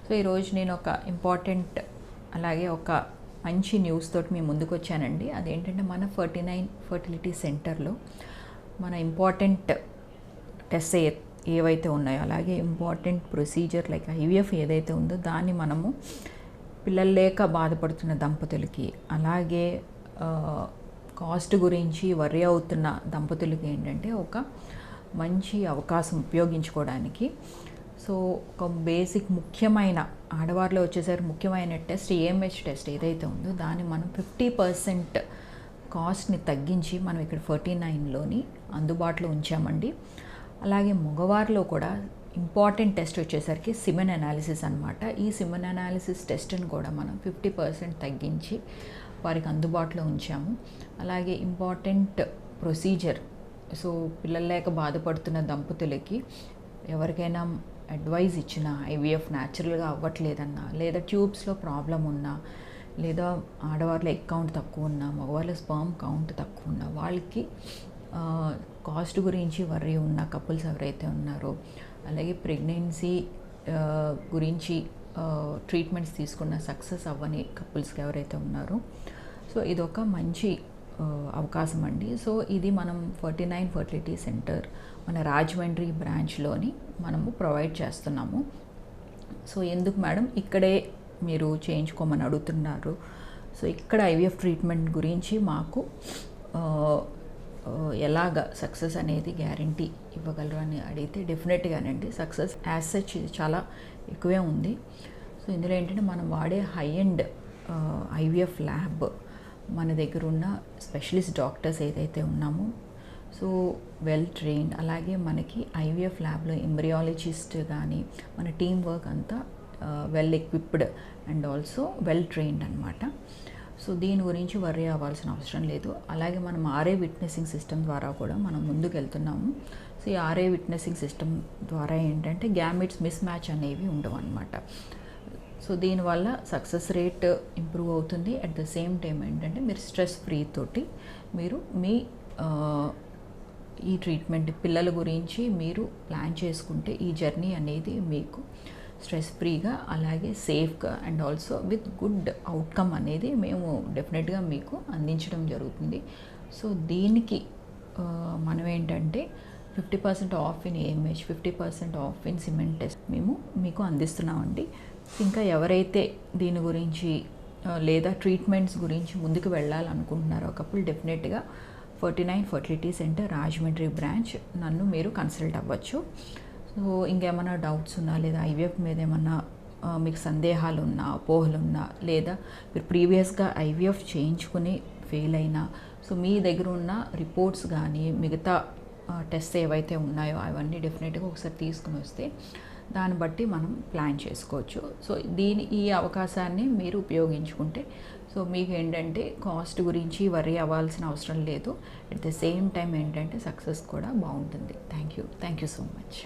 So ఈరోజు నేను ఒక ఇంపార్టెంట్ అలాగే ఒక మంచి న్యూస్ తోటి మీ ముందుకు వచ్చానండి. అదేంటంటే మన 49 ఫర్టిలిటీ సెంటర్లో మన ఇంపార్టెంట్ టెస్ట్ ఏవైతే ఉన్నాయో అలాగే ఇంపార్టెంట్ ప్రొసీజర్ లైక్ ఐవీఎఫ్ ఏదైతే ఉందో దాన్ని మనము పిల్లలు లేక బాధపడుతున్న దంపతులకి అలాగే కాస్ట్ గురించి వర్రీ అవుతున్న దంపతులకి ఏంటంటే ఒక మంచి అవకాశం ఉపయోగించుకోవడానికి. సో ఒక బేసిక్ ముఖ్యమైన ఆడవారిలో వచ్చేసరికి ముఖ్యమైన టెస్ట్ ఏఎంహెచ్ టెస్ట్ ఏదైతే ఉందో దాన్ని మనం 50% కాస్ట్ని తగ్గించి మనం ఇక్కడ 49లోని అందుబాటులో ఉంచామండి. అలాగే మగవారిలో కూడా ఇంపార్టెంట్ టెస్ట్ వచ్చేసరికి సిమెన్ అనాలిసిస్ అనమాట. ఈ సిమెన్ అనాలిసిస్ టెస్ట్ని కూడా మనం 50% తగ్గించి వారికి అందుబాటులో ఉంచాము. అలాగే ఇంపార్టెంట్ ప్రొసీజర్, సో పిల్లలు లేక బాధపడుతున్న దంపతులకి ఎవరికైనా అడ్వైజ్ ఇచ్చిన ఐవీఎఫ్ న్యాచురల్గా అవ్వట్లేదన్నా, లేదా ట్యూబ్స్లో ప్రాబ్లం ఉన్నా, లేదా ఆడవాళ్ళ ఎగ్ కౌంట్ తక్కువ ఉన్నా, మగవాళ్ళ స్పర్మ్ కౌంట్ తక్కువ ఉన్నా, వాళ్ళకి కాస్ట్ గురించి వర్రీ ఉన్న కపుల్స్ ఎవరైతే ఉన్నారో, అలాగే ప్రెగ్నెన్సీ గురించి ట్రీట్మెంట్స్ తీసుకున్న సక్సెస్ అవ్వని కపుల్స్కి ఎవరైతే ఉన్నారో, సో ఇదొక మంచి అవకాశం అండి. సో ఇది మనం 49 ఫర్టిలిటీ సెంటర్ మన రాజమండ్రి బ్రాంచ్లోని మనము ప్రొవైడ్ చేస్తున్నాము. సో ఎందుకు మేడం ఇక్కడే మీరు చేయించుకోమని అడుగుతున్నారు? సో ఇక్కడ ఐవీఎఫ్ ట్రీట్మెంట్ గురించి మాకు ఎలాగ సక్సెస్ అనేది గ్యారంటీ ఇవ్వగలరు అని అడిగితే డెఫినెట్గానండి సక్సెస్ యాజ్ సచ్ ఇది చాలా ఎక్కువే ఉంది. సో ఇందులో ఏంటంటే మనం వాడే హై ఎండ్ ఐవీఎఫ్ ల్యాబ్, మన దగ్గర ఉన్న స్పెషలిస్ట్ డాక్టర్స్ ఏదైతే ఉన్నామో సో వెల్ ట్రైన్డ్, అలాగే మనకి ఐవీఎఫ్ ల్యాబ్లో ఎంబ్రియాలజిస్ట్ కానీ మన టీమ్ వర్క్ అంతా well equipped and also well trained అనమాట. సో దీని గురించి వర్రీ అవ్వాల్సిన అవసరం లేదు. అలాగే మనం ఆర్ఏ విట్నెసింగ్ సిస్టమ్ ద్వారా కూడా మనం ముందుకు వెళ్తున్నాము. సో ఈ ఆర్ఏ విట్నెసింగ్ సిస్టమ్ ద్వారా ఏంటంటే గ్యామిట్స్ మిస్ మ్యాచ్ అనేవి ఉండవు అనమాట. సో దీనివల్ల సక్సెస్ రేట్ ఇంప్రూవ్ అవుతుంది. అట్ ద సేమ్ టైం ఏంటంటే మీరు స్ట్రెస్ ఫ్రీ తోటి మీరు మీ ఈ ట్రీట్మెంట్ పిల్లల గురించి మీరు ప్లాన్ చేసుకుంటే ఈ జర్నీ అనేది మీకు స్ట్రెస్ ఫ్రీగా అలాగే సేఫ్గా and also with good outcome అనేది మేము డెఫినెట్గా మీకు అందించడం జరుగుతుంది. సో దీనికి మనం ఏంటంటే 50% of in AMH, 50% of in cement test మేము మీకు అందిస్తున్నామండి. ఇంకా ఎవరైతే దీని గురించి లేదా ట్రీట్మెంట్స్ గురించి ముందుకు వెళ్ళాలనుకుంటున్నారో కపుల్ డెఫినెట్గా 49 ఫర్టిలిటీ సెంటర్ రాజమండ్రి బ్రాంచ్ నన్ను మీరు కన్సల్ట్ అవ్వచ్చు. సో ఇంకేమైనా డౌట్స్ ఉన్నా లేదా ఐవీఎఫ్ మీద ఏమన్నా మీకు సందేహాలు ఉన్నా, అపోహలు ఉన్నా, లేదా మీరు ప్రీవియస్గా ఐవీఎఫ్ చేయించుకుని ఫెయిల్ అయినా, సో మీ దగ్గర ఉన్న రిపోర్ట్స్ కానీ మిగతా టెస్ట్ ఏవైతే ఉన్నాయో అవన్నీ డెఫినెట్గా ఒకసారి తీసుకుని వస్తే దాన్ని బట్టి మనం ప్లాన్ చేసుకోవచ్చు. సో ఈ అవకాశాన్ని మీరు ఉపయోగించుకుంటే సో మీకు ఏంటంటే కాస్ట్ గురించి వర్రీ అవ్వాల్సిన అవసరం లేదు. అట్ ద సేమ్ టైం ఏంటంటే సక్సెస్ కూడా బాగుంటుంది. Thank you so much.